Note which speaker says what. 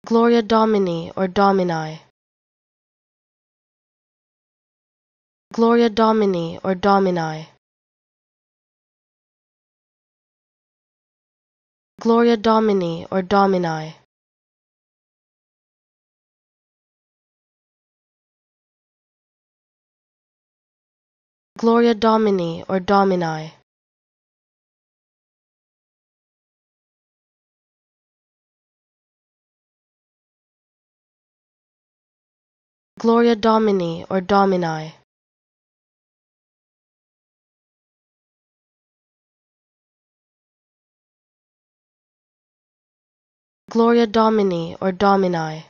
Speaker 1: Gloria Domini or Domini. Gloria Domini or Domini. Gloria Domini or Domini. Gloria Domini or Domini. Gloria Domini or Domini. Gloria Domini or Domini.